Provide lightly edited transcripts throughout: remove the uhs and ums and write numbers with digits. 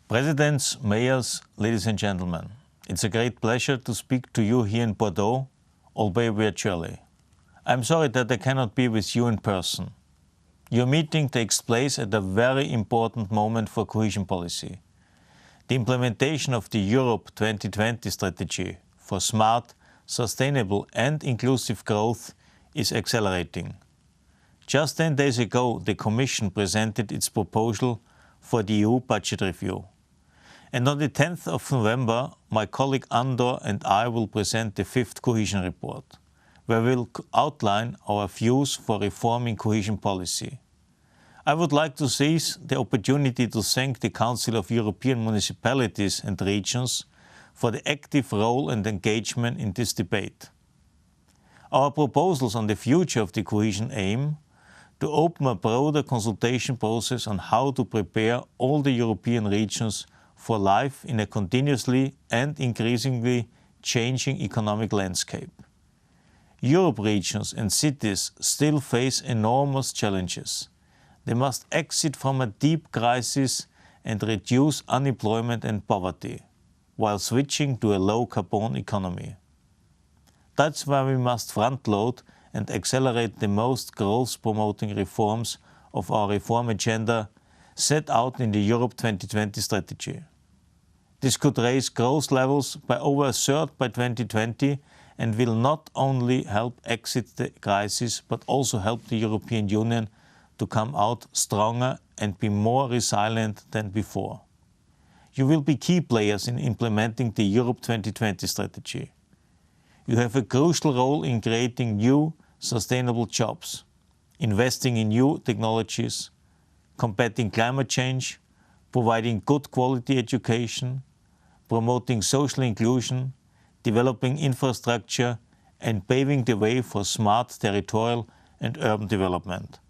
Presidents, mayors, ladies and gentlemen, it's a great pleasure to speak to you here in Bordeaux, albeit virtually. I'm sorry that I cannot be with you in person. Your meeting takes place at a very important moment for cohesion policy. The implementation of the Europe 2020 strategy for smart, sustainable and inclusive growth is accelerating. Just 10 days ago, the Commission presented its proposal for the EU budget review. And on the 10th of November, my colleague Andor and I will present the 5th cohesion report, where we'll outline our views for reforming cohesion policy. I would like to seize the opportunity to thank the Council of European Municipalities and Regions for the active role and engagement in this debate. Our proposals on the future of the cohesion aim to open a broader consultation process on how to prepare all the European regions for life in a continuously and increasingly changing economic landscape. Europe regions and cities still face enormous challenges. They must exit from a deep crisis and reduce unemployment and poverty, while switching to a low-carbon economy. That's why we must front-load and accelerate the most growth-promoting reforms of our reform agenda set out in the Europe 2020 strategy. This could raise growth levels by over a third by 2020 and will not only help exit the crisis, but also help the European Union to come out stronger and be more resilient than before. You will be key players in implementing the Europe 2020 strategy. You have a crucial role in creating new, sustainable jobs, investing in new technologies, combating climate change, providing good quality education, promoting social inclusion, developing infrastructure, and paving the way for smart territorial and urban development.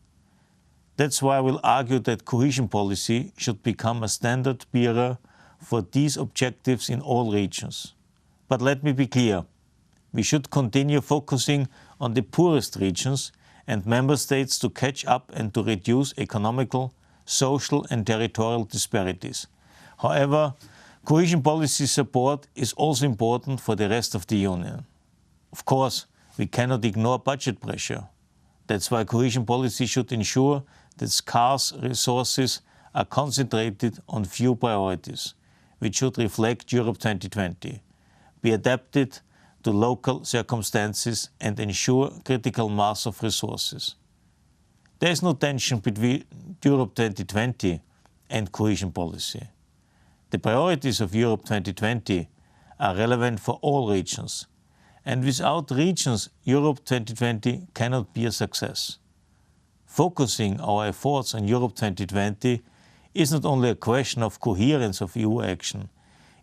That's why I will argue that cohesion policy should become a standard bearer for these objectives in all regions. But let me be clear, we should continue focusing on the poorest regions and member states to catch up and to reduce economical, social and territorial disparities. However, cohesion policy support is also important for the rest of the Union. Of course, we cannot ignore budget pressure. That's why cohesion policy should ensure that scarce resources are concentrated on few priorities, which should reflect Europe 2020, be adapted to local circumstances and ensure critical mass of resources. There is no tension between Europe 2020 and cohesion policy. The priorities of Europe 2020 are relevant for all regions, and without regions, Europe 2020 cannot be a success. Focusing our efforts on Europe 2020 is not only a question of coherence of EU action,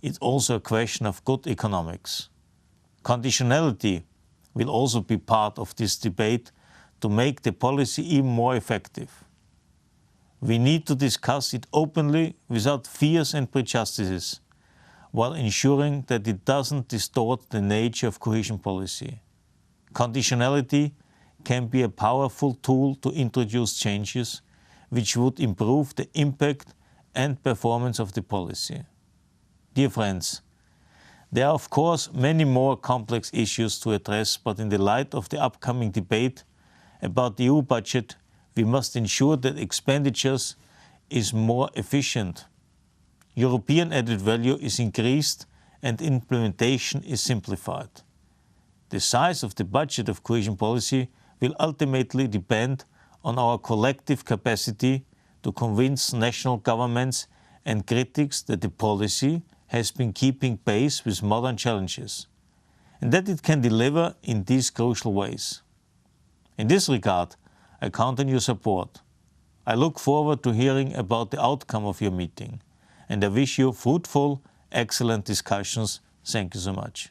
it's also a question of good economics. Conditionality will also be part of this debate to make the policy even more effective. We need to discuss it openly without fears and prejudices, while ensuring that it doesn't distort the nature of cohesion policy. Conditionality can be a powerful tool to introduce changes which would improve the impact and performance of the policy. Dear friends, there are of course many more complex issues to address, but in the light of the upcoming debate about the EU budget, we must ensure that expenditures is more efficient. European added value is increased and implementation is simplified. The size of the budget of cohesion policy will ultimately depend on our collective capacity to convince national governments and critics that the policy has been keeping pace with modern challenges, and that it can deliver in these crucial ways. In this regard, I count on your support. I look forward to hearing about the outcome of your meeting, and I wish you fruitful, excellent discussions. Thank you so much.